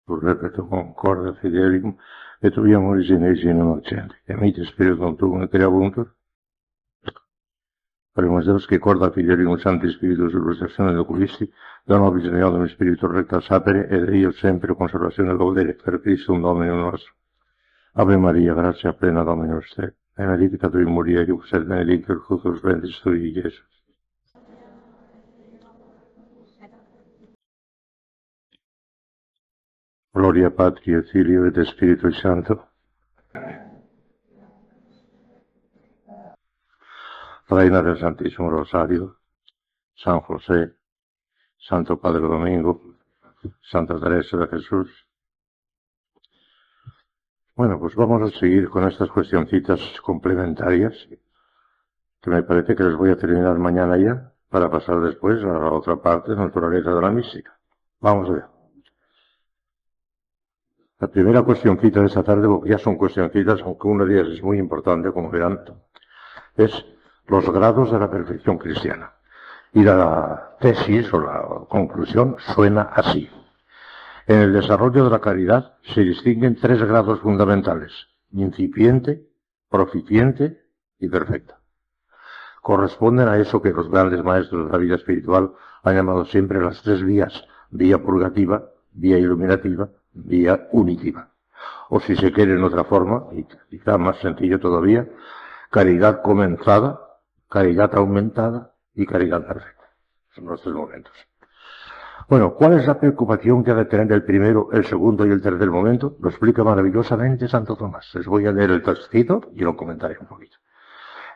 Pur repetto concordia fidelium, et via moris in egi non accenti. Emite spiritum tuum et creabuntur. Premus Deus que corda fidelium Sancti Spiritus illustrazione oculisti, da nobis neodum spiritu recta sapere, ed io sempre conservazione gaudere, per Christum Dominum nostro. Ave Maria, gratia plena Dominus te, benedicta tui mulieribus, et benedictus fructus ventris tui, Iesus. Gloria Patri et Filio et Spiritui Santo. Reina del Santísimo Rosario, San José, Santo Padre Domingo, Santa Teresa de Jesús. Bueno, pues vamos a seguir con estas cuestioncitas complementarias, que me parece que les voy a terminar mañana ya, para pasar después a la otra parte, naturaleza de la mística. Vamos a ver. La primera cuestioncita de esta tarde, porque ya son cuestioncitas, aunque una de ellas es muy importante, como verán, es los grados de la perfección cristiana. Y la tesis o la conclusión suena así. En el desarrollo de la caridad se distinguen 3 grados fundamentales: incipiente, proficiente y perfecta. Corresponden a eso que los grandes maestros de la vida espiritual han llamado siempre las 3 vías: vía purgativa, vía iluminativa, vía unitiva. O si se quiere en otra forma, y quizá más sencillo todavía, caridad comenzada, caridad aumentada y caridad perfecta. Son los 3 momentos. Bueno, ¿cuál es la preocupación que ha de tener el primero, el segundo y el tercer momento? Lo explica maravillosamente Santo Tomás. Les voy a leer el textito y lo comentaré un poquito.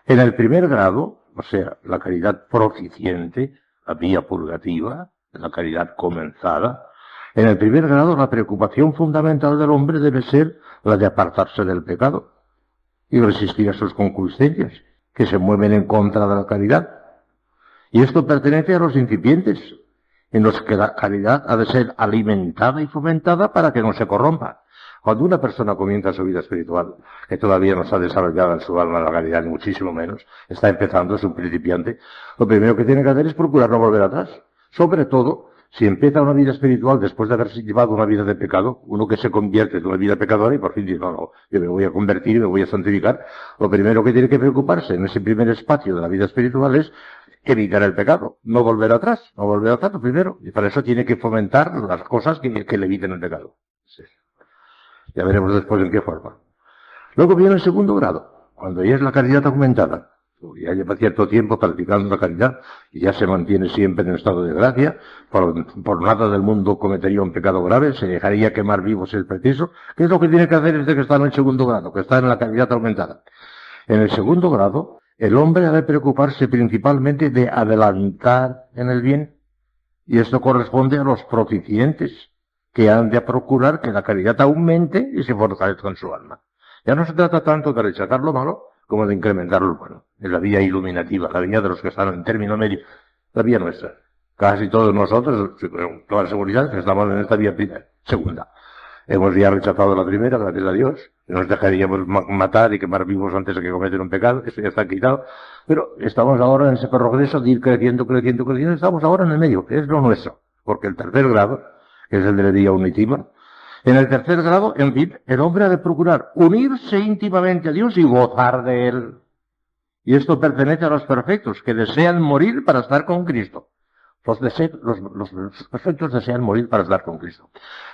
En el primer grado, o sea, la caridad proficiente, la vía purgativa, la caridad comenzada, en el primer grado la preocupación fundamental del hombre debe ser la de apartarse del pecado y resistir a sus concupiscencias, que se mueven en contra de la caridad. Y esto pertenece a los incipientes, en los que la caridad ha de ser alimentada y fomentada para que no se corrompa. Cuando una persona comienza su vida espiritual, que todavía no está desarrollada en su alma la caridad, ni muchísimo menos, está empezando, es un principiante, lo primero que tiene que hacer es procurar no volver atrás. Sobre todo, si empieza una vida espiritual después de haberse llevado una vida de pecado, uno que se convierte en una vida pecadora y por fin dice, no, yo me voy a convertir y me voy a santificar, lo primero que tiene que preocuparse en ese primer espacio de la vida espiritual es evitar el pecado, no volver atrás, lo primero. Y para eso tiene que fomentar las cosas que le eviten el pecado. Sí. Ya veremos después en qué forma. Luego viene el segundo grado, cuando ya es la caridad aumentada. Ya lleva cierto tiempo practicando la caridad y ya se mantiene siempre en estado de gracia, por nada del mundo cometería un pecado grave, se dejaría quemar vivo si es preciso. ¿Qué es lo que tiene que hacer desde que está en el segundo grado, que está en la caridad aumentada? En el segundo grado, el hombre ha de preocuparse principalmente de adelantar en el bien, y esto corresponde a los proficientes, que han de procurar que la caridad aumente y se fortalezca en su alma. Ya no se trata tanto de rechazar lo malo, como de incrementar lo bueno. Es la vía iluminativa, la vía de los que están en término medio, la vía nuestra. Casi todos nosotros, con toda seguridad, estamos en esta vía segunda. Hemos ya rechazado la primera, gracias a Dios. Nos dejaríamos matar y quemar vivos antes de que cometer un pecado, eso ya está quitado. Pero estamos ahora en ese progreso de ir creciendo, estamos ahora en el medio, que es lo nuestro. Porque el tercer grado, que es el de la vía unitiva, en el tercer grado, en fin, el hombre ha de procurar unirse íntimamente a Dios y gozar de Él. Y esto pertenece a los perfectos, que desean morir para estar con Cristo. Los perfectos desean morir para estar con Cristo.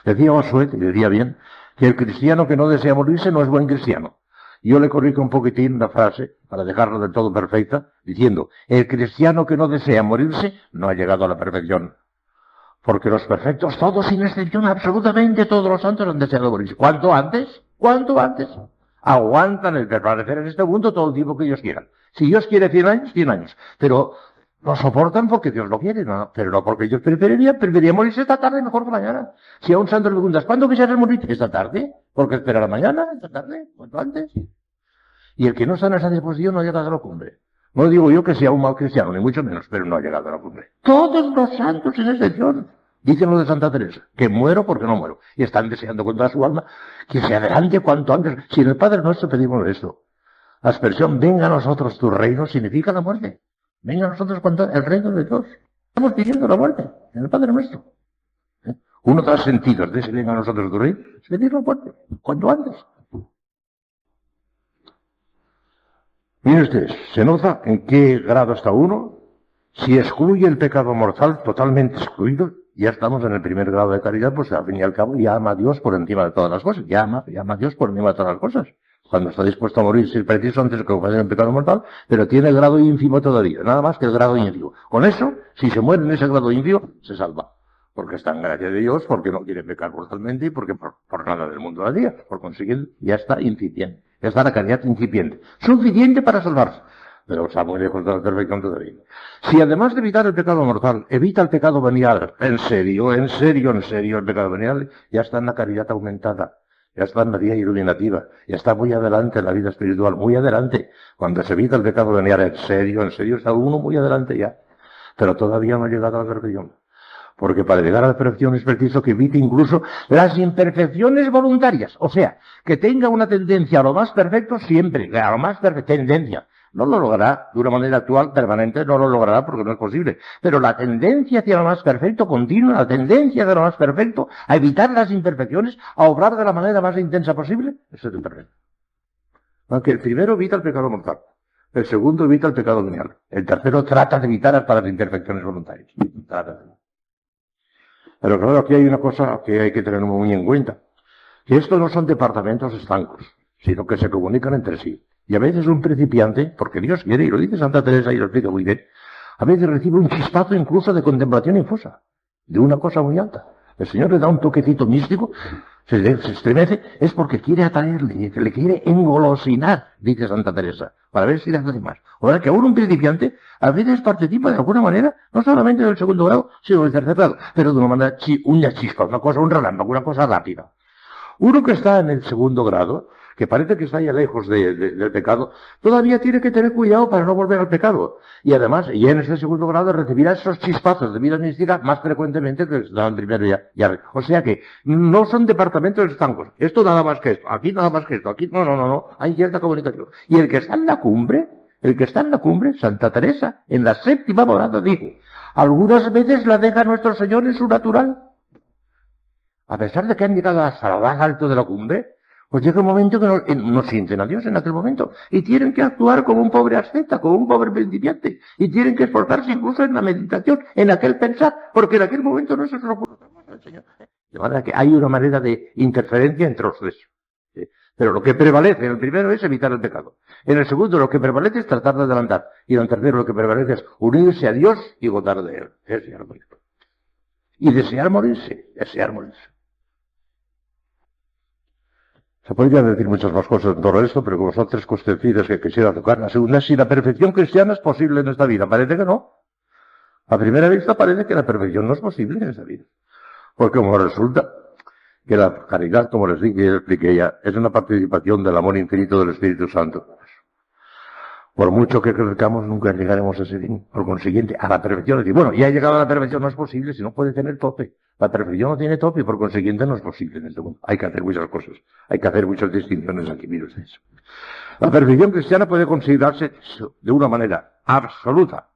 Decía Josué, y decía bien, que el cristiano que no desea morirse no es buen cristiano. Yo le corrijo un poquitín la frase, para dejarla del todo perfecta, diciendo, el cristiano que no desea morirse no ha llegado a la perfección. Porque los perfectos, todos sin excepción, absolutamente todos los santos han deseado morirse. ¿Cuánto antes? ¿Cuánto antes? Aguantan el permanecer en este mundo todo el tiempo que ellos quieran. Si Dios quiere 100 años, 100 años. Pero lo soportan porque Dios lo quiere, ¿no? Pero no porque ellos preferiría morirse esta tarde mejor que mañana. Si a un santo le preguntas, ¿cuándo quisieras morir? Esta tarde. Porque esperar a mañana, esta tarde, cuanto antes. Y el que no está en esa disposición no ha llegado a la cumbre. No digo yo que sea un mal cristiano, ni mucho menos, pero no ha llegado a la cumbre. Todos los santos sin excepción. Dicen lo de Santa Teresa, que muero porque no muero. Y están deseando con toda su alma que se adelante cuanto antes. Si en el Padre Nuestro pedimos esto. La expresión, venga a nosotros tu reino, significa la muerte. Venga a nosotros cuanto el reino de Dios. Estamos pidiendo la muerte en el Padre Nuestro. Uno de los sentidos de ese bien a nosotros de rey es pedir la muerte, cuanto antes. Miren ustedes, se nota en qué grado está uno. Si excluye el pecado mortal, totalmente excluido, ya estamos en el primer grado de caridad, pues al fin y al cabo ya ama a Dios por encima de todas las cosas, ya ama a Dios por encima de todas las cosas. Cuando está dispuesto a morir, si es preciso, antes de que ofenda el pecado mortal, pero tiene el grado ínfimo todavía, nada más que el grado ínfimo. Con eso, si se muere en ese grado ínfimo, se salva. Porque está en gracia de Dios, porque no quiere pecar mortalmente y porque por nada del mundo al día. Por consiguiente, ya está incipiente. Ya está la caridad incipiente. Suficiente para salvarse. Pero está muy lejos de la perfección todavía. Si además de evitar el pecado mortal, evita el pecado venial, en serio, el pecado venial, ya está en la caridad aumentada. Ya está en la vía iluminativa, ya está muy adelante en la vida espiritual, muy adelante. Cuando se evita el pecado venial, en serio, está uno muy adelante ya. Pero todavía no ha llegado a la perfección. Porque para llegar a la perfección es preciso que evite incluso las imperfecciones voluntarias. O sea, que tenga una tendencia a lo más perfecto siempre, a lo más perfecto, tendencia. No lo logrará de una manera actual, permanente, no lo logrará porque no es posible. Pero la tendencia hacia lo más perfecto continua, la tendencia hacia lo más perfecto, a evitar las imperfecciones, a obrar de la manera más intensa posible, eso es imperfecto. Aunque el primero evita el pecado mortal, el segundo evita el pecado venial, el tercero trata de evitar hasta las imperfecciones voluntarias. Pero claro, aquí hay una cosa que hay que tener muy en cuenta, que estos no son departamentos estancos, sino que se comunican entre sí. Y a veces un principiante, porque Dios quiere, y lo dice Santa Teresa y lo explica muy bien, a veces recibe un chispazo incluso de contemplación infusa, de una cosa muy alta. El Señor le da un toquecito místico, se estremece, es porque quiere atraerle, le quiere engolosinar, dice Santa Teresa, para ver si le hace más. O sea que aún un principiante a veces participa de alguna manera, no solamente del segundo grado, sino del tercer grado, pero de una manera, una chispa, una cosa, un relámpago, una cosa rápida. Uno que está en el segundo grado, que parece que está ya lejos del pecado, todavía tiene que tener cuidado para no volver al pecado. Y además, y en ese segundo grado recibirá esos chispazos de vida mística más frecuentemente que está en primero ya. O sea que no son departamentos estancos. Esto nada más que esto, aquí nada más que esto, aquí no. Hay cierta comunicación. Y el que está en la cumbre, Santa Teresa, en la séptima morada dice, algunas veces la deja nuestro Señor en su natural. A pesar de que han llegado hasta lo más alto de la cumbre, pues llega un momento que no sienten a Dios en aquel momento. Y tienen que actuar como un pobre asceta, como un pobre principiante. Y tienen que esforzarse incluso en la meditación, en aquel pensar, porque en aquel momento no se lo puede al Señor. De manera que hay una manera de interferencia entre los tres. ¿Sí? Pero lo que prevalece en el primero es evitar el pecado. En el segundo lo que prevalece es tratar de adelantar. Y en el tercero lo que prevalece es unirse a Dios y gozar de Él. Desear morir. Y desear morirse. Se podrían decir muchas más cosas en torno a esto, pero como son tres cuestiones que quisiera tocar, la segunda es si la perfección cristiana es posible en esta vida. Parece que no. A primera vista parece que la perfección no es posible en esta vida. Porque como resulta que la caridad, como les dije y expliqué ya, es una participación del amor infinito del Espíritu Santo. Por mucho que crezcamos, nunca llegaremos a ese fin. Por consiguiente, a la perfección. Es decir, bueno, ya he llegado a la perfección, no es posible, si no puede tener tope. La perfección no tiene tope y por consiguiente no es posible en este mundo. Hay que hacer muchas cosas. Hay que hacer muchas distinciones aquí, mire usted eso. La perfección cristiana puede considerarse de una manera absoluta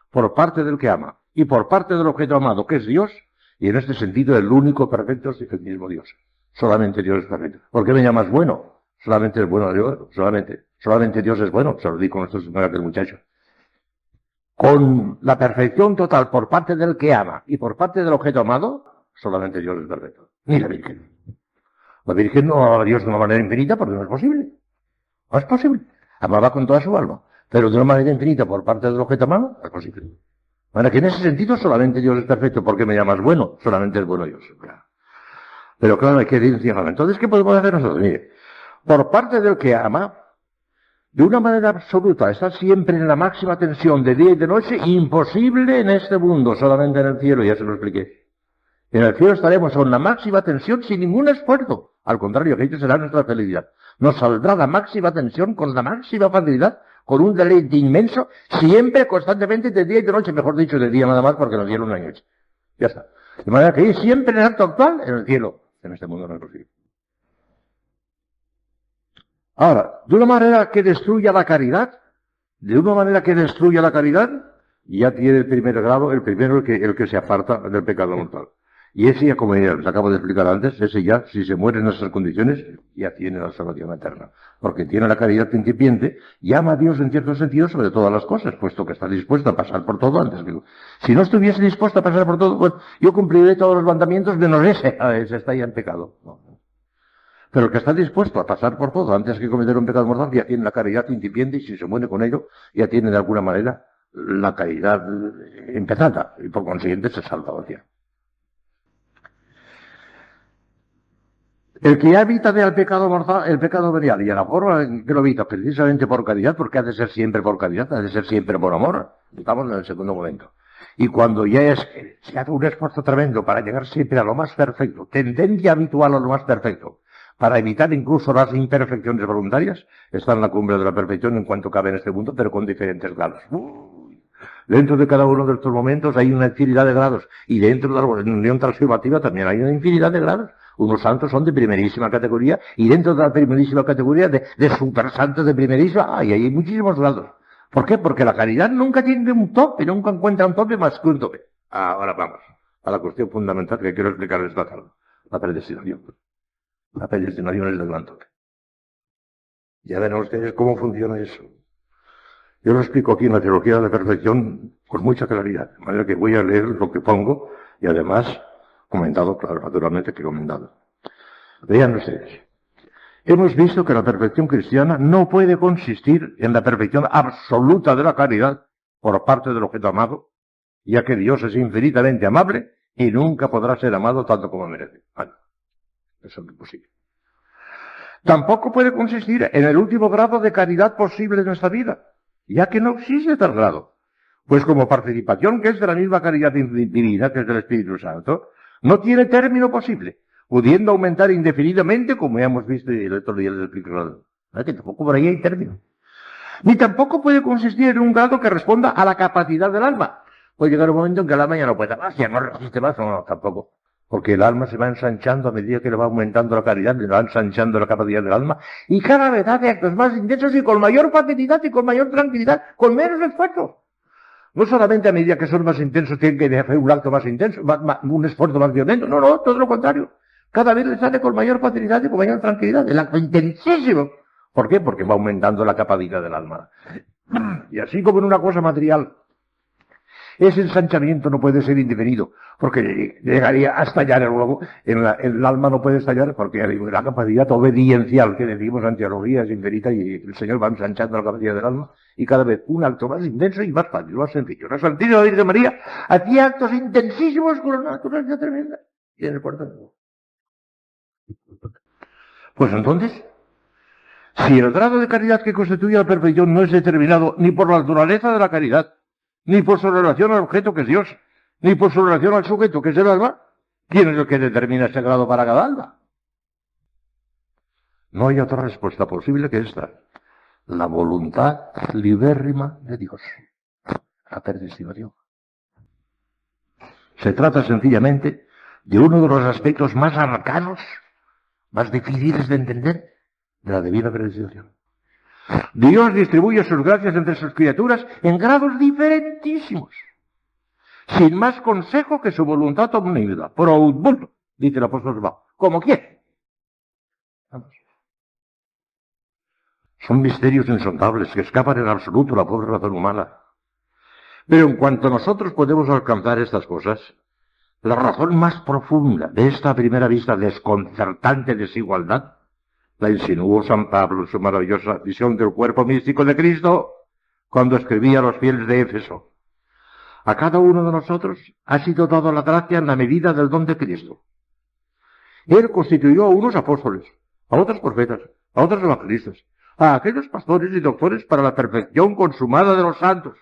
por parte del que ama y por parte del objeto amado, que es Dios, y en este sentido el único perfecto es el mismo Dios. Solamente Dios es perfecto. ¿Por qué me llamas bueno? Solamente es bueno Dios, solamente Dios es bueno, se lo digo con estos señores del muchacho. Con la perfección total por parte del que ama y por parte del objeto amado, solamente Dios es perfecto. Ni la Virgen. La Virgen no ama a Dios de una manera infinita porque no es posible. No es posible. Amaba con toda su alma. Pero de una manera infinita por parte del objeto amado, no es posible. Bueno, que en ese sentido solamente Dios es perfecto. ¿Por qué me llamas bueno? Solamente es bueno Dios. Pero claro, hay que distinguirlo. Entonces, ¿qué podemos hacer nosotros? Mire, por parte del que ama, de una manera absoluta, está siempre en la máxima tensión de día y de noche, imposible en este mundo, solamente en el cielo, ya se lo expliqué. En el cielo estaremos con la máxima tensión sin ningún esfuerzo. Al contrario, aquello será nuestra felicidad. Nos saldrá la máxima tensión con la máxima facilidad, con un deleite inmenso, siempre, constantemente, de día y de noche, mejor dicho, de día nada más, porque en el cielo no hay noche. Ya está. De manera que siempre en el acto actual, en el cielo. En este mundo no es posible. Ahora, de una manera que destruya la caridad, ya tiene el primer grado, el primero el que se aparta del pecado mortal. Y ese ya, como ya les acabo de explicar antes, ese ya, si se muere en esas condiciones, ya tiene la salvación eterna. Porque tiene la caridad incipiente y ama a Dios en cierto sentido sobre todas las cosas, puesto que está dispuesto a pasar por todo antes que... Si no estuviese dispuesto a pasar por todo, pues yo cumpliré todos los mandamientos menos ese está ya en pecado. No. Pero el que está dispuesto a pasar por todo antes que cometer un pecado mortal ya tiene la caridad incipiente y si se muere con ello, ya tiene de alguna manera la caridad empezada y por consiguiente se salva hacia. El que ya evita del pecado mortal, el pecado venial, y a la forma en que lo evita precisamente por caridad, porque ha de ser siempre por caridad, ha de ser siempre por amor. Estamos en el segundo momento. Y cuando ya se hace un esfuerzo tremendo para llegar siempre a lo más perfecto, tendencia habitual a lo más perfecto, para evitar incluso las imperfecciones voluntarias, está en la cumbre de la perfección en cuanto cabe en este mundo, pero con diferentes grados. Dentro de cada uno de estos momentos hay una infinidad de grados, y dentro de la unión transformativa también hay una infinidad de grados. Unos santos son de primerísima categoría, y dentro de la primerísima categoría de super santos de primerísima, hay muchísimos grados. ¿Por qué? Porque la caridad nunca tiene un tope, nunca encuentra un tope más que un tope. Ahora vamos a la cuestión fundamental que quiero explicarles esta tarde, la predestinación. La predestinación es el gran tope. Ya ven ustedes cómo funciona eso. Yo lo explico aquí en la teología de la perfección con mucha claridad, de manera que voy a leer lo que pongo y además comentado, claro, naturalmente que he comentado. Vean ustedes. Hemos visto que la perfección cristiana no puede consistir en la perfección absoluta de la caridad por parte del objeto amado, ya que Dios es infinitamente amable y nunca podrá ser amado tanto como merece. Bueno, eso es imposible. Tampoco puede consistir en el último grado de caridad posible en nuestra vida, ya que no existe tal grado. Pues como participación que es de la misma caridad divina, que es del Espíritu Santo, no tiene término posible, pudiendo aumentar indefinidamente, como ya hemos visto y el otro día les expliqué. Que tampoco por ahí hay término. Ni tampoco puede consistir en un grado que responda a la capacidad del alma. Puede llegar un momento en que el alma ya no puede más, ya no resiste más, no, tampoco. Porque el alma se va ensanchando a medida que le va aumentando la caridad, le va ensanchando la capacidad del alma, y cada vez hace actos más intensos y con mayor facilidad y con mayor tranquilidad, con menos esfuerzo. No solamente a medida que son más intensos tienen que hacer un acto más intenso, un esfuerzo más violento, no, todo lo contrario. Cada vez le sale con mayor facilidad y con mayor tranquilidad, el acto intensísimo. ¿Por qué? Porque va aumentando la capacidad del alma. Y así como en una cosa material, ese ensanchamiento no puede ser indefinido, porque llegaría a estallar luego, el alma no puede estallar porque la capacidad obediencial que decimos en teología es infinita y el Señor va ensanchando la capacidad del alma y cada vez un acto más intenso y más fácil, más sencillo. La Santísima Virgen María hacía actos intensísimos con una naturaleza tremenda y en el puerto. Pues entonces, si el grado de caridad que constituye la perfección no es determinado ni por la naturaleza de la caridad, ni por su relación al objeto que es Dios, ni por su relación al sujeto que es el alma, ¿quién es el que determina ese grado para cada alma? No hay otra respuesta posible que esta. La voluntad libérrima de Dios. La predestinación. Se trata sencillamente de uno de los aspectos más arcanos, más difíciles de entender de la divina predestinación. Dios distribuye sus gracias entre sus criaturas en grados diferentísimos, sin más consejo que su voluntad omnívida, pro ut vulto, dice el apóstol Pablo, como quiere. Vamos. Son misterios insondables que escapan en absoluto a la pobre razón humana. Pero en cuanto nosotros podemos alcanzar estas cosas, la razón más profunda de esta a primera vista desconcertante desigualdad la insinuó San Pablo en su maravillosa visión del cuerpo místico de Cristo cuando escribía a los fieles de Éfeso. A cada uno de nosotros ha sido dada la gracia en la medida del don de Cristo. Él constituyó a unos apóstoles, a otros profetas, a otros evangelistas, a aquellos pastores y doctores para la perfección consumada de los santos,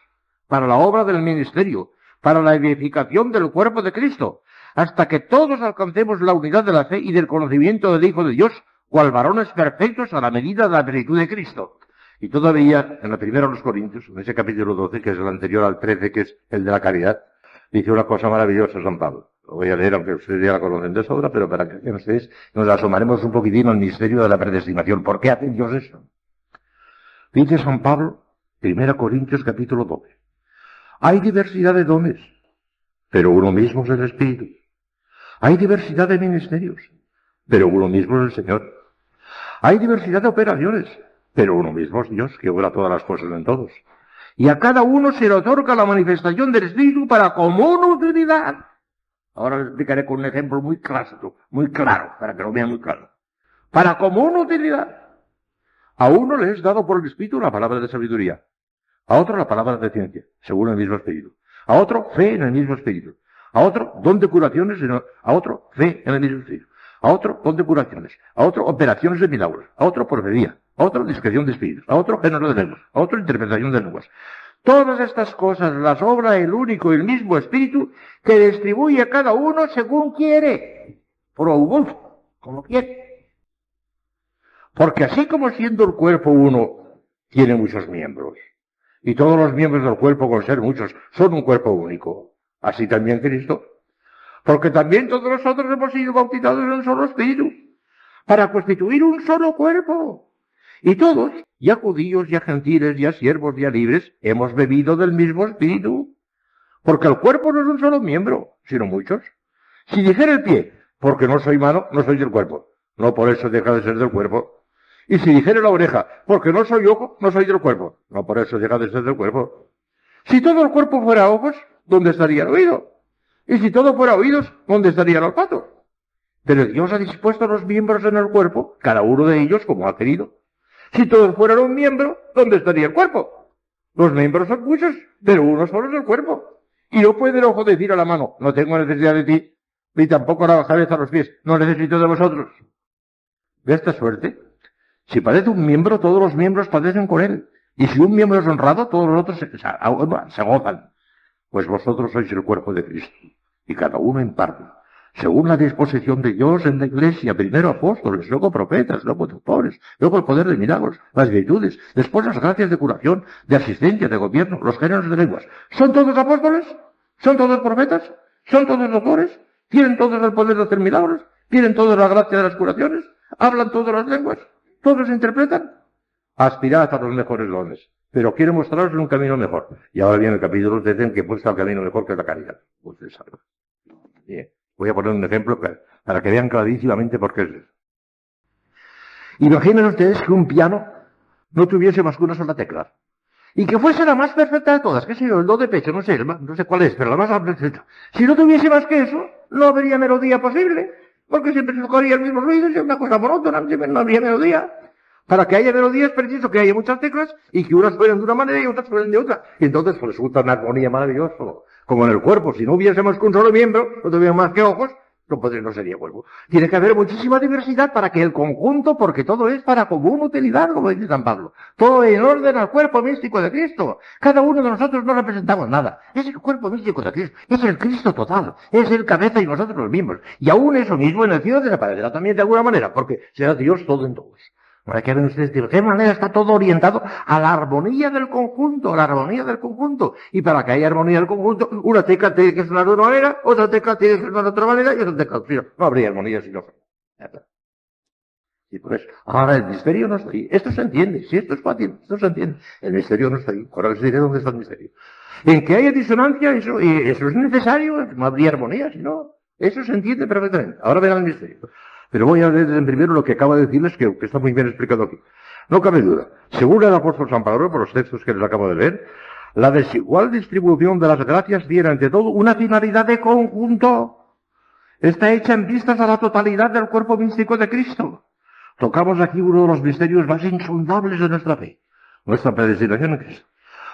para la obra del ministerio, para la edificación del cuerpo de Cristo, hasta que todos alcancemos la unidad de la fe y del conocimiento del Hijo de Dios, cual varones perfectos a la medida de la plenitud de Cristo. Y todavía, en la primera de los Corintios, en ese capítulo 12, que es el anterior al 13, que es el de la caridad, dice una cosa maravillosa San Pablo. Lo voy a leer, aunque ustedes ya la conocen de sobra, pero para que ustedes nos asomaremos un poquitín al misterio de la predestinación. ¿Por qué hace Dios eso? Dice San Pablo, 1 Corintios capítulo 12. Hay diversidad de dones, pero uno mismo es el Espíritu. Hay diversidad de ministerios, pero uno mismo es el Señor. Hay diversidad de operaciones, pero uno mismo es Dios, que obra todas las cosas en todos. Y a cada uno se le otorga la manifestación del Espíritu para común utilidad. Ahora les explicaré con un ejemplo muy clásico, muy claro, para que lo vean muy claro. Para común utilidad. A uno le es dado por el Espíritu la palabra de sabiduría. A otro la palabra de ciencia, según el mismo Espíritu. A otro fe en el mismo Espíritu. A otro don de curaciones, a otro fe en el mismo Espíritu. A otro don de curaciones. A otro operaciones de milagros. A otro profecía. A otro discreción de espíritus. A otro género de lenguas. A otro interpretación de lenguas. Todas estas cosas las obra el único y el mismo Espíritu que distribuye a cada uno según quiere. Pro gusto, como quiere. Porque así como siendo el cuerpo uno tiene muchos miembros, y todos los miembros del cuerpo, con ser muchos, son un cuerpo único, así también Cristo. Porque también todos nosotros hemos sido bautizados en un solo Espíritu, para constituir un solo cuerpo. Y todos, ya judíos, ya gentiles, ya siervos, ya libres, hemos bebido del mismo Espíritu. Porque el cuerpo no es un solo miembro, sino muchos. Si dijera el pie, porque no soy mano, no soy del cuerpo. No por eso deja de ser del cuerpo. Y si dijera la oreja, porque no soy ojo, no soy del cuerpo. No por eso deja de ser del cuerpo. Si todo el cuerpo fuera ojos, ¿dónde estaría el oído? Y si todo fuera oídos, ¿dónde estaría el olfato? Pero Dios ha dispuesto los miembros en el cuerpo, cada uno de ellos como ha querido. Si todos fueran un miembro, ¿dónde estaría el cuerpo? Los miembros son muchos, pero uno solo es el cuerpo. Y no puede el ojo decir a la mano, no tengo necesidad de ti, ni tampoco a la cabeza a los pies, no necesito de vosotros. De esta suerte, si padece un miembro, todos los miembros padecen con él. Y si un miembro es honrado, todos los otros se gozan. Pues vosotros sois el cuerpo de Cristo, y cada uno en parte, según la disposición de Dios en la Iglesia, primero apóstoles, luego profetas, luego doctores, luego el poder de milagros, las virtudes, después las gracias de curación, de asistencia, de gobierno, los géneros de lenguas. ¿Son todos apóstoles? ¿Son todos profetas? ¿Son todos doctores? ¿Tienen todos el poder de hacer milagros? ¿Tienen todos la gracia de las curaciones? ¿Hablan todas las lenguas? ¿Todos interpretan? Aspirad a los mejores dones, pero quiero mostraros un camino mejor. Y ahora viene el capítulo 13 en que muestra el camino mejor, que es la caridad. Ustedes saben. Bien. Voy a poner un ejemplo para que vean clarísimamente por qué es eso. Imaginen ustedes que un piano no tuviese más que una sola tecla. Y que fuese la más perfecta de todas, qué sé yo, el do de pecho, no sé cuál es, pero la más perfecta. Si no tuviese más que eso, no habría melodía posible, porque siempre se tocaría el mismo ruido, es una cosa monótona, siempre no habría melodía. Para que haya melodía es preciso que haya muchas teclas y que unas suenen de una manera y otras suenen de otra. Y entonces pues, resulta una armonía maravillosa. Como en el cuerpo, si no hubiésemos que un solo miembro, no tuviéramos más que ojos, no sería cuerpo. Tiene que haber muchísima diversidad para que el conjunto, porque todo es para común utilidad, como dice San Pablo. Todo en orden al cuerpo místico de Cristo. Cada uno de nosotros no representamos nada. Es el cuerpo místico de Cristo. Es el Cristo total. Es el cabeza y nosotros los miembros. Y aún eso mismo en el cielo desaparecerá también de alguna manera, porque será Dios todo en todos. Ahora que ven ustedes de qué manera está todo orientado a la armonía del conjunto, a la armonía del conjunto. Y para que haya armonía del conjunto, una tecla tiene que sonar de una manera, otra tecla tiene que sonar de otra manera y otra tecla. No habría armonía si no fuera. Y por eso, ahora el misterio no está ahí. Esto se entiende, si esto es fácil, esto se entiende. El misterio no está ahí. Ahora les diré dónde está el misterio. En que haya disonancia, eso es necesario, no habría armonía, si no. Eso se entiende perfectamente. Ahora verán el misterio. Pero voy a leer en primero lo que acaba de decirles, que está muy bien explicado aquí. No cabe duda. Según el apóstol San Pablo, por los textos que les acabo de leer, la desigual distribución de las gracias tiene ante todo una finalidad de conjunto. Está hecha en vistas a la totalidad del cuerpo místico de Cristo. Tocamos aquí uno de los misterios más insondables de nuestra fe, nuestra predestinación en Cristo.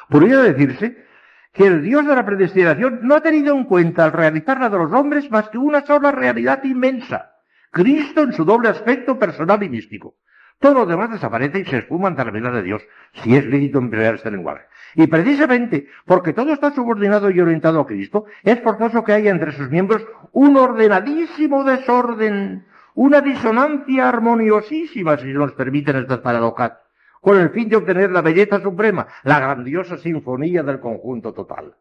Podría decirse que el Dios de la predestinación no ha tenido en cuenta al realizar la de los hombres más que una sola realidad inmensa. Cristo en su doble aspecto personal y místico. Todo lo demás desaparece y se espuma ante la mirada de Dios, si es lícito emplear este lenguaje. Y precisamente porque todo está subordinado y orientado a Cristo, es forzoso que haya entre sus miembros un ordenadísimo desorden, una disonancia armoniosísima, si nos permiten estas paradojas, con el fin de obtener la belleza suprema, la grandiosa sinfonía del conjunto total.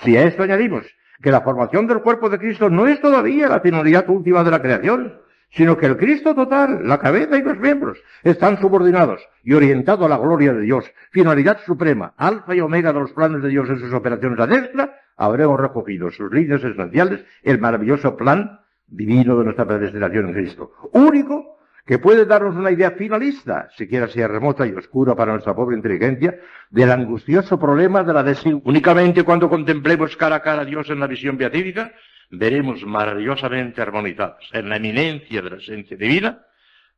Si a esto añadimos que la formación del cuerpo de Cristo no es todavía la finalidad última de la creación, sino que el Cristo total, la cabeza y los miembros, están subordinados y orientados a la gloria de Dios, finalidad suprema, alfa y omega de los planes de Dios en sus operaciones a destra, habremos recogido sus líneas esenciales, el maravilloso plan divino de nuestra predestinación en Cristo. Único que puede darnos una idea finalista, siquiera sea remota y oscura para nuestra pobre inteligencia, del angustioso problema de la desigualdad. Únicamente cuando contemplemos cara a cara a Dios en la visión beatífica, veremos maravillosamente armonizadas en la eminencia de la esencia divina,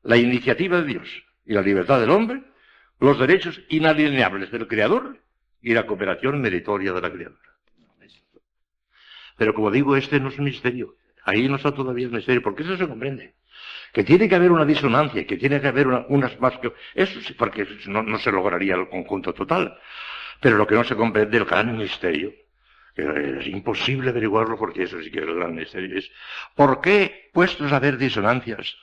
la iniciativa de Dios y la libertad del hombre, los derechos inalienables del Creador y la cooperación meritoria de la criatura. Pero como digo, este no es un misterio. Ahí no está todavía el misterio, porque eso se comprende. Que tiene que haber una disonancia, que tiene que haber unas más que... Eso sí, porque no se lograría el conjunto total. Pero lo que no se comprende, el gran misterio, que es imposible averiguarlo porque eso sí que es el gran misterio, es ¿por qué, puestos a ver disonancias,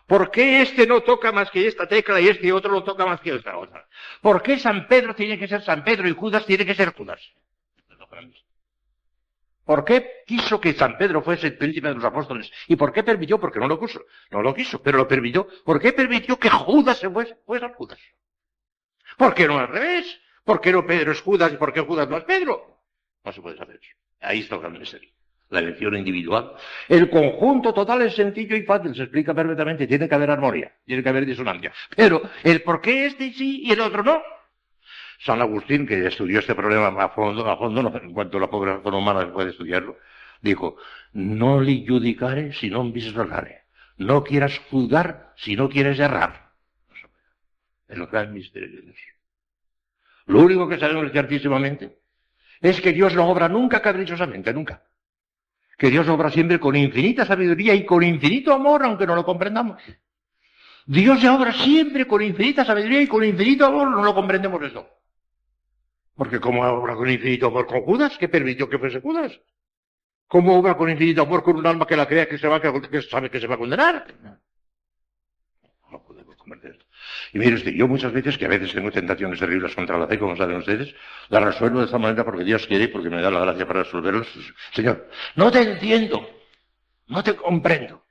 por qué este no toca más que esta tecla y este otro no toca más que esta otra? ¿Por qué San Pedro tiene que ser San Pedro y Judas tiene que ser Judas? ¿Por qué quiso que San Pedro fuese el príncipe de los apóstoles? ¿Y por qué permitió? Porque no lo quiso. No lo quiso, pero lo permitió. ¿Por qué permitió que Judas se fuese? Pues a Judas. ¿Por qué no al revés? ¿Por qué no Pedro es Judas y por qué Judas no es Pedro? No se puede saber eso. Ahí está el gran misterio. La elección individual. El conjunto total es sencillo y fácil, se explica perfectamente. Tiene que haber armonía, tiene que haber disonancia. Pero el por qué este sí y el otro no. San Agustín, que estudió este problema a fondo, en cuanto a la pobre razón humana puede estudiarlo, dijo, no li judicare si non vis errare. No quieras juzgar si no quieres errar. Es el gran misterio de Dios. Lo único que sabemos ciertísimamente es que Dios no obra nunca caprichosamente, nunca. Que Dios obra siempre con infinita sabiduría y con infinito amor, aunque no lo comprendamos. Dios obra siempre con infinita sabiduría y con infinito amor, no lo comprendemos eso. Porque como obra con infinito amor con Judas, ¿qué permitió que fuese Judas? ¿Cómo obra con infinito amor con un alma que la crea que sabe que se va a condenar? No podemos comprender esto. Y mire usted, yo muchas veces, que a veces tengo tentaciones terribles contra la fe, como saben ustedes, las resuelvo de esta manera porque Dios quiere y porque me da la gracia para resolverlas. Señor, no te entiendo, no te comprendo.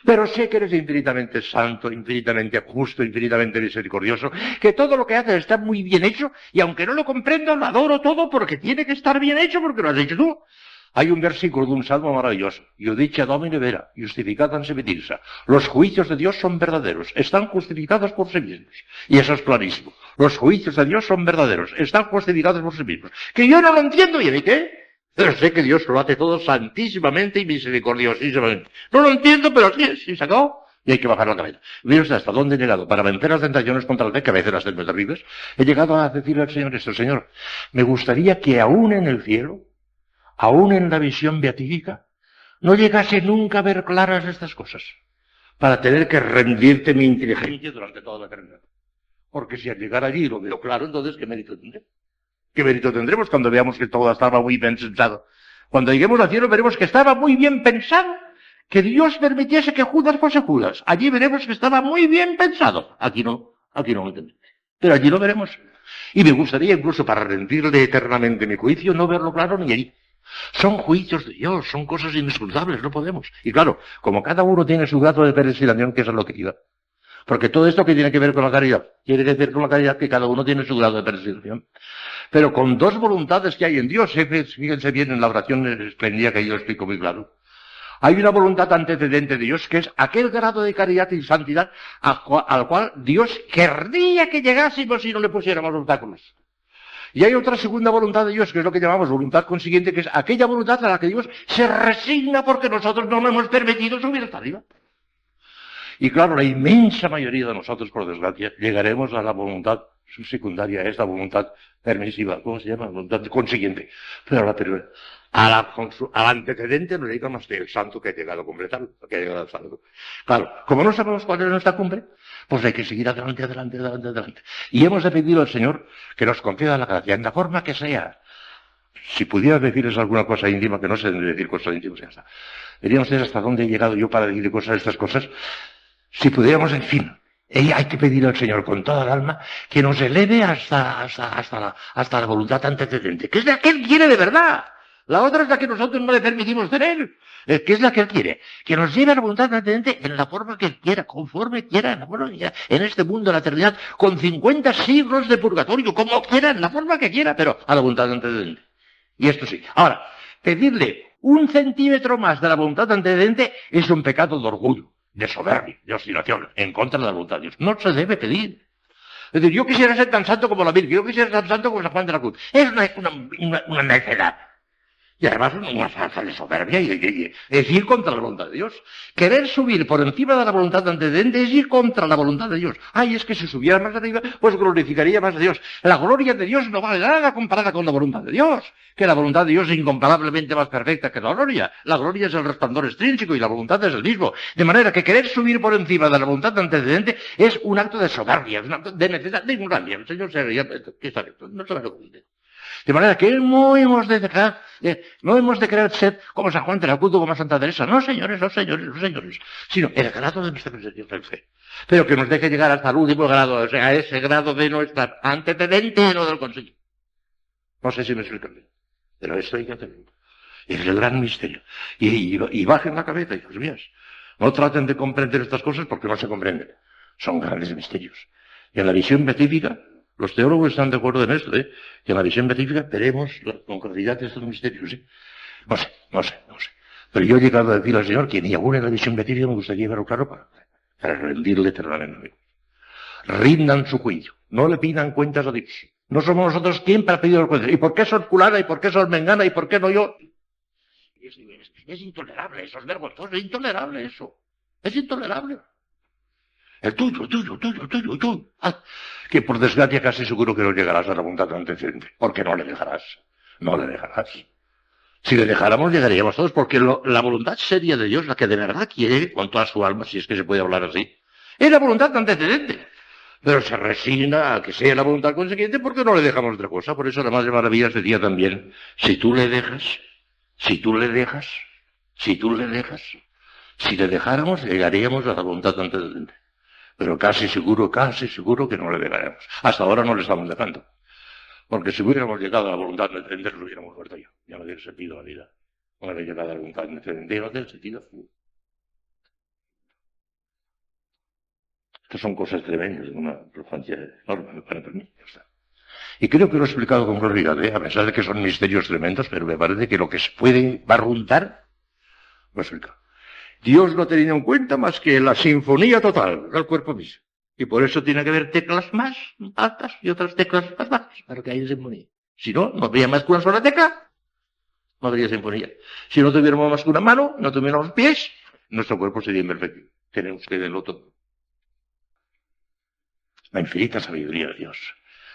Pero sé que eres infinitamente santo, infinitamente justo, infinitamente misericordioso, que todo lo que haces está muy bien hecho, y aunque no lo comprendo, lo adoro todo porque tiene que estar bien hecho, porque lo has hecho tú. Hay un versículo de un salmo maravilloso. Iudice Domine vera, justificatam se pedirsa. Los juicios de Dios son verdaderos, están justificados por sí mismos. Y eso es clarísimo. Los juicios de Dios son verdaderos, están justificados por sí mismos. Que yo no lo entiendo, ¿y a mí qué? Pero sé que Dios lo hace todo santísimamente y misericordiosísimamente. No lo entiendo, pero sí, se acabó. Y hay que bajar la cabeza. Mira usted hasta dónde he llegado. Para vencer las tentaciones contra la fe, que a veces las tengo terribles, he llegado a decirle al Señor esto: Señor, me gustaría que aún en el cielo, aún en la visión beatífica, no llegase nunca a ver claras estas cosas, para tener que rendirte mi inteligencia durante toda la eternidad. Porque si al llegar allí lo veo claro, entonces ¿qué mérito tendré? ¿Qué mérito tendremos cuando veamos que todo estaba muy bien pensado? Cuando lleguemos al cielo veremos que estaba muy bien pensado, que Dios permitiese que Judas fuese Judas. Allí veremos que estaba muy bien pensado. Aquí no lo entendemos. Pero allí lo veremos. Y me gustaría incluso para rendirle eternamente mi juicio no verlo claro ni allí. Son juicios de Dios, son cosas inescrutables, no podemos. Y claro, como cada uno tiene su grado de predestinación, que eso es lo que iba. Porque todo esto que tiene que ver con la caridad, tiene que ver con la caridad que cada uno tiene su grado de predestinación. Pero con dos voluntades que hay en Dios, fíjense bien en la oración esplendida que yo explico muy claro. Hay una voluntad antecedente de Dios que es aquel grado de caridad y santidad al cual Dios querría que llegásemos si no le pusiéramos obstáculos. Y hay otra segunda voluntad de Dios, que es lo que llamamos voluntad consiguiente, que es aquella voluntad a la que Dios se resigna porque nosotros no le hemos permitido subir hasta arriba. Y claro, la inmensa mayoría de nosotros, por desgracia, llegaremos a la voluntad subsecundaria, es la voluntad permisiva, ¿cómo se llama? Voluntad consiguiente. Pero al antecedente no llega más que el santo que ha llegado a completar, que ha llegado al santo. Claro, como no sabemos cuál es nuestra cumbre, pues hay que seguir adelante. Y hemos de pedir al Señor que nos conceda la gracia, en la forma que sea. Si pudiera decirles alguna cosa íntima, que no sé decir cosas íntimas, ya está. Verían ustedes hasta dónde he llegado yo para decir cosas de estas cosas. Si pudiéramos, en fin, hay que pedir al Señor con toda el alma que nos eleve hasta la voluntad antecedente, que es la que Él quiere de verdad. La otra es la que nosotros no le permitimos tener, que es la que Él quiere. Que nos lleve a la voluntad antecedente en la forma que Él quiera, conforme quiera, en la forma que quiera, en este mundo, en la eternidad, con 50 siglos de purgatorio, como quiera, en la forma que quiera, pero a la voluntad antecedente. Y esto sí. Ahora, pedirle 1 centímetro más de la voluntad antecedente es un pecado de orgullo, de soberbia, de obstinación, en contra de la voluntad de Dios. No se debe pedir. Es decir, yo quisiera ser tan santo como la Virgen, yo quisiera ser tan santo como San Juan de la Cruz. Es una necedad. Y además una falsa de soberbia y es ir contra la voluntad de Dios. Querer subir por encima de la voluntad antecedente es ir contra la voluntad de Dios. Ay, es que si subiera más arriba, pues glorificaría más a Dios. La gloria de Dios no vale nada comparada con la voluntad de Dios. Que la voluntad de Dios es incomparablemente más perfecta que la gloria. La gloria es el resplandor extrínseco y la voluntad es el mismo. De manera que querer subir por encima de la voluntad antecedente es un acto de soberbia, es un acto de necesidad, de ignorancia. El Señor se veía, ¿qué está esto? No sabe lo que dice. De manera que no hemos de dejar, no hemos de querer ser como San Juan de la Cruz o como Santa Teresa. No, señores, no, señores, no, señores. Sino el grado de nuestra misericordia de fe. Pero que nos deje llegar hasta el último grado, o sea, a ese grado de nuestra antecedente, no del conseguir. No sé si me explico bien. Pero esto hay que hacerlo. Es el gran misterio. Y bajen la cabeza, hijos míos. No traten de comprender estas cosas porque no se comprenden. Son grandes misterios. Y en la visión beatífica, los teólogos están de acuerdo en esto, que en la visión beatífica veremos con claridad estos misterios. No sé. Pero yo he llegado a decir al Señor que ni aún en la visión beatífica me gustaría verlo claro para rendirle eternamente. Rindan su juicio. No le pidan cuentas a Dios. No somos nosotros quien para pedir los cuentas. ¿Y por qué son fulana? ¿Y por qué son mengana? ¿Y por qué no yo? Es intolerable, eso es vergonzoso, es intolerable eso. Es intolerable. El tuyo. Ah, que por desgracia casi seguro que no llegarás a la voluntad antecedente. Porque no le dejarás. No le dejarás. Si le dejáramos, llegaríamos todos, porque la voluntad seria de Dios, la que de verdad quiere, con toda su alma, si es que se puede hablar así, es la voluntad antecedente. Pero se resigna a que sea la voluntad consiguiente porque no le dejamos otra cosa. Por eso la Madre Maravilla decía también, si tú le dejas, si le dejáramos, llegaríamos a la voluntad antecedente. Pero casi seguro que no le dejaremos. Hasta ahora no le estamos dejando. Porque si hubiéramos llegado a la voluntad antecedente, lo hubiéramos muerto ya. Ya no tiene sentido la vida. No habría llegado a la voluntad antecedente, no tiene sentido. Estas son cosas tremendas, de una profundidad enorme para mí. Ya está. Y creo que lo he explicado con claridad, a pesar de que son misterios tremendos, pero me parece que lo que se puede barruntar, lo he explicado. Dios no ha tenido en cuenta más que la sinfonía total del cuerpo mismo. Y por eso tiene que haber teclas más altas y otras teclas más bajas para que haya sinfonía. Si no, no habría más que una sola tecla, no habría sinfonía. Si no tuviéramos más que una mano, no tuviéramos pies, nuestro cuerpo sería imperfecto. Tenemos que verlo todo. La infinita sabiduría de Dios.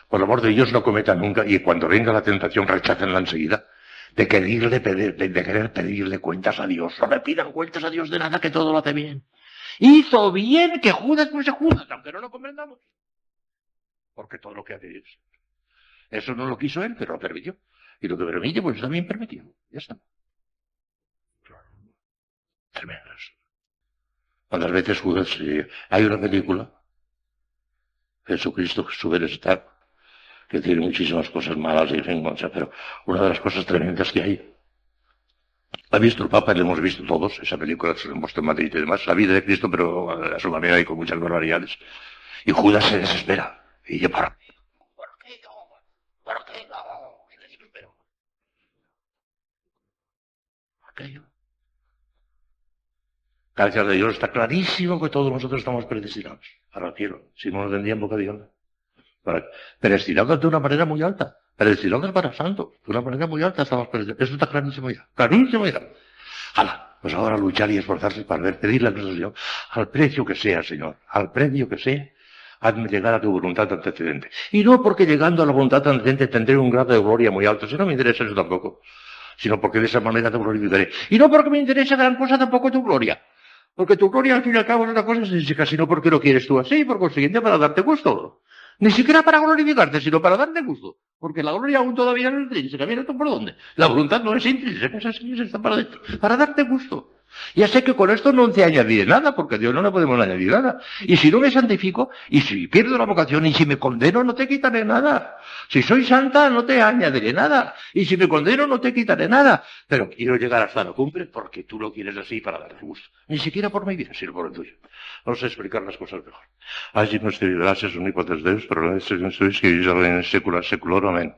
Por el amor de Dios, no cometan nunca, y cuando venga la tentación, rechácenla enseguida, de querer pedirle cuentas a Dios. No le pidan cuentas a Dios de nada, que todo lo hace bien. Hizo bien que Judas no se Judas, aunque no lo comprendamos. Porque todo lo que hace Dios. Eso no lo quiso él, pero lo permitió. Y lo que permite, pues también permitió. Ya está. Tremendas. ¿Cuántas veces Judas? Hay una película, Jesucristo, su bienestar, que tiene muchísimas cosas malas, y en fin, pero una de las cosas tremendas que hay. Ha visto el Papa, y lo hemos visto todos, esa película se la hemos puesto en Madrid y demás, la vida de Cristo, pero a su manera y con muchas barbaridades. Y Judas se desespera. Y yo, ¿por qué no? ¿Por qué no? Se desesperó. Aquello. Gracias a Dios está clarísimo que todos nosotros estamos predestinados para el cielo. Si no, no tendrían vocación. Predestinados de una manera muy alta. Predestinados para santos. De una manera muy alta estamos predestinados. Eso está clarísimo ya. Clarísimo ya. ¡Hala! Pues ahora luchar y esforzarse para pedirle a nuestro Señor, al precio que sea, Señor, al precio que sea, hazme llegar a tu voluntad antecedente. Y no porque llegando a la voluntad antecedente tendré un grado de gloria muy alto, si no me interesa eso tampoco, sino porque de esa manera te glorificaré. Y no porque me interesa gran cosa tampoco tu gloria. Porque tu gloria al fin y al cabo es una cosa sencilla, sino porque lo quieres tú así, por consiguiente para darte gusto. Ni siquiera para glorificarte, sino para darte gusto. Porque la gloria aún todavía no es intrínseca. Mira tú por dónde. La voluntad no es intrínseca, esa sí está para dentro. Para darte gusto. Ya sé que con esto no te añadiré nada, porque a Dios no le podemos añadir nada. Y si no me santifico, y si pierdo la vocación, y si me condeno, no te quitaré nada. Si soy santa, no te añadiré nada. Y si me condeno, no te quitaré nada. Pero quiero llegar hasta la cumbre porque tú lo quieres así para darte gusto. Ni siquiera por mi vida, sino por el tuyo. Vamos a explicar las cosas mejor. Allí nos te gracias, omnipotens Deus, pero la de que en secula seculorum. Amén.